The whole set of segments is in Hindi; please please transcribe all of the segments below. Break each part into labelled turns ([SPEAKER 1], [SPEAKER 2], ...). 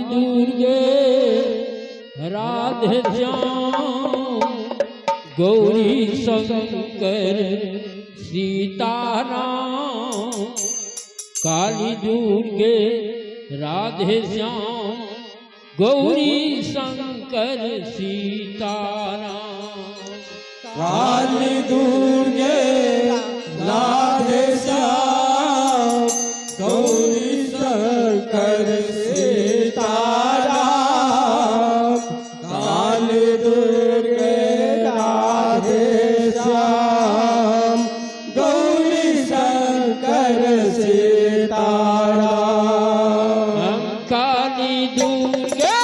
[SPEAKER 1] दुर्गे राधे श्याम गौरी शंकर सीताराम। काली दुर्गे राधे श्याम गौरी शंकर सीताराम।
[SPEAKER 2] काली दुर्गे राधे श्याम गौरी शंकर सीताराम। काली दुर्गे राधे श्याम गौरी शंकर सीताराम।
[SPEAKER 1] काली दुर्गे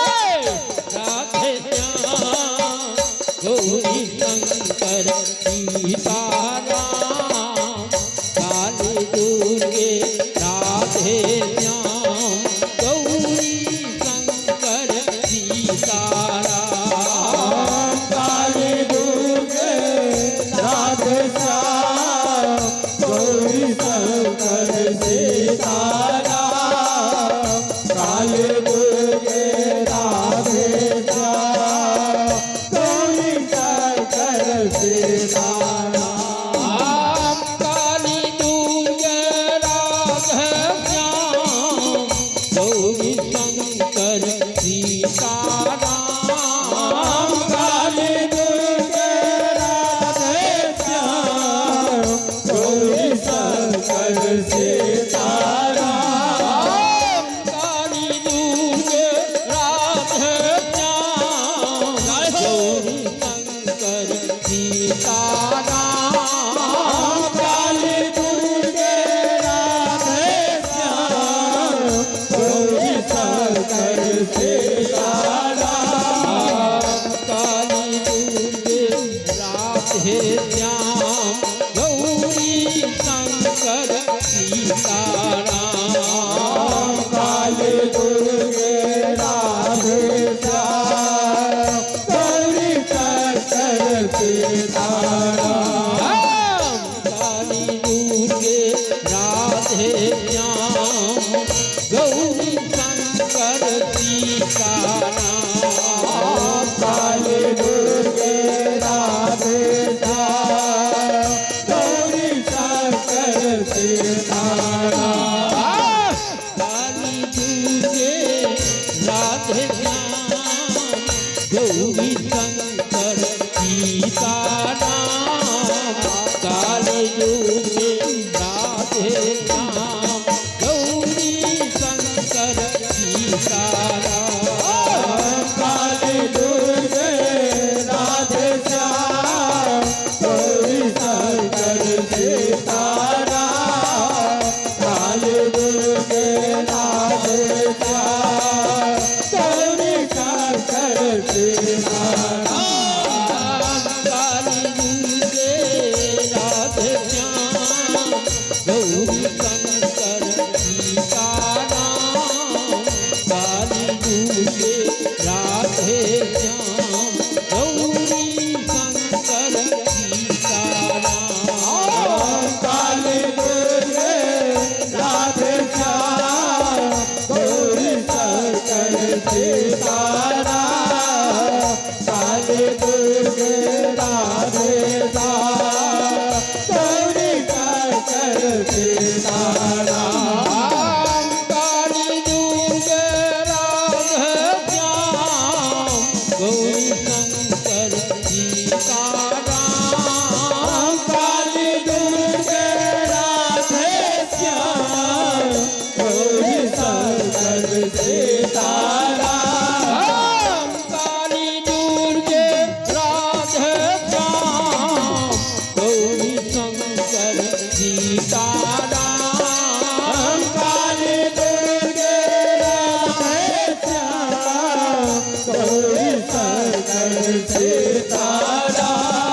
[SPEAKER 1] राधे श्याम गौरी शंकर सीताराम। काली दुर्गे राधे श्याम गौरी शंकर सीताराम।
[SPEAKER 2] काली दुर्गे राधे श्याम गौरी शंकर सीताराम। काली दुर्गे राधे श्याम गौरी शंकर सीताराम।
[SPEAKER 1] काली दुर्गे राधे श्याम गौरी शंकर सीताराम।
[SPEAKER 2] काली दुर्गे राधे श्याम गौरी शंकर सीताराम।
[SPEAKER 1] काली दुर्गे राधे श्याम गौरी शंकर सीताराम।
[SPEAKER 2] काली दुर्गे राधे श्याम गौरी शंकर सीताराम।
[SPEAKER 1] काली दुर्गे राधे श्याम गौरी शंकर सीताराम।
[SPEAKER 2] काली दुर्गे राधे श्याम गौरी शंकर सीताराम।
[SPEAKER 1] काली दुर्गे राधे श्याम गौरी शंकर सीताराम।
[SPEAKER 2] काली दुर्गे राधे श्याम गौरी शंकर सीताराम।
[SPEAKER 1] काली दुर्गे राधे श्याम गौरी शंकर सीताराम। काली दुर्गे राधे श्याम गौरी शंकर सीताराम।
[SPEAKER 2] काली दुर्गे राधे श्याम गौरी शंकर सीताराम। काली दुर्गे राधे श्याम गौरी शंकर सीताराम।
[SPEAKER 1] काली दुर्गे राधे श्याम गौरी शंकर सीताराम। काली दुर्गे राधे श्याम गौरी शंकर सीताराम।
[SPEAKER 2] काली दुर्गे राधे श्याम गौरी शंकर सीताराम। काली दुर्गे राधे श्याम गौरी शंकर सीताराम।
[SPEAKER 1] काली दुर्गे राधे श्याम गौरी शंकर सीताराम।
[SPEAKER 2] काली दुर्गे राधे श्याम गौरी शंकर सीताराम।
[SPEAKER 1] काली दुर्गे राधे श्याम गौरी शंकर सीताराम।
[SPEAKER 2] काली दुर्गे राधे श्याम गौरी शंकर सीताराम।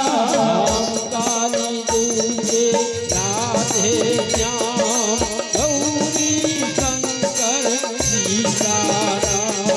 [SPEAKER 1] काली दुर्गे राधे श्याम गौरी शंकर सीताराम।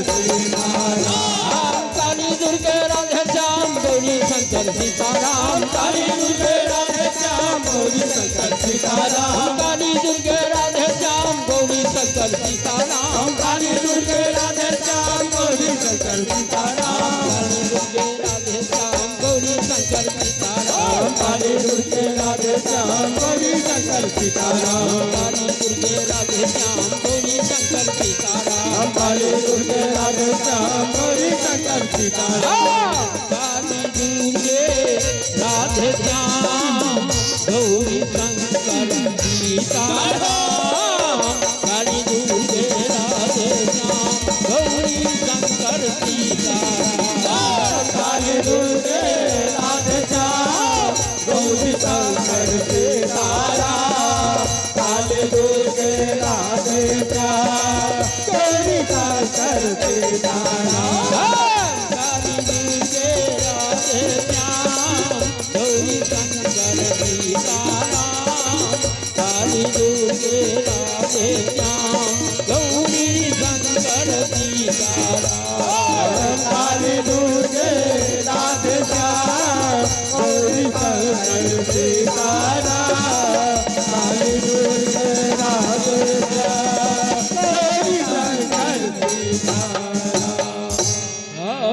[SPEAKER 2] सीताराम
[SPEAKER 1] काली दुर्गे राधे श्याम गौरी शंकर सीताराम
[SPEAKER 2] काली दुर्गे राधे श्याम गौरी शंकर सीताराम
[SPEAKER 1] काली दुर्गे राधे श्याम गौरी शंकर सीताराम
[SPEAKER 2] काली दुर्गे राधे श्याम गौरी शंकर सीताराम
[SPEAKER 1] काली दुर्गे राधे श्याम गौरी शंकर सीताराम
[SPEAKER 2] काली दुर्गे राधे श्याम गौरी शंकर सीताराम
[SPEAKER 1] काली दुर्गे राधे श्याम गौरी शंकर सीताराम
[SPEAKER 2] काली दुर्गे राधे श्याम गौरी शंकर सीताराम काली दुर्गे राधे श्याम गौरी शंकर सीताराम
[SPEAKER 1] काली दुर्गे राधे श्याम गौरी शंकर सीताराम काली दुर्गे राधे श्याम गौरी शंकर सीताराम
[SPEAKER 2] काली दुर्गे राधे श्याम गौरी शंकर सीताराम काली दुर्गे राधे श्याम गौरी शंकर सीताराम
[SPEAKER 1] काली दुर्गे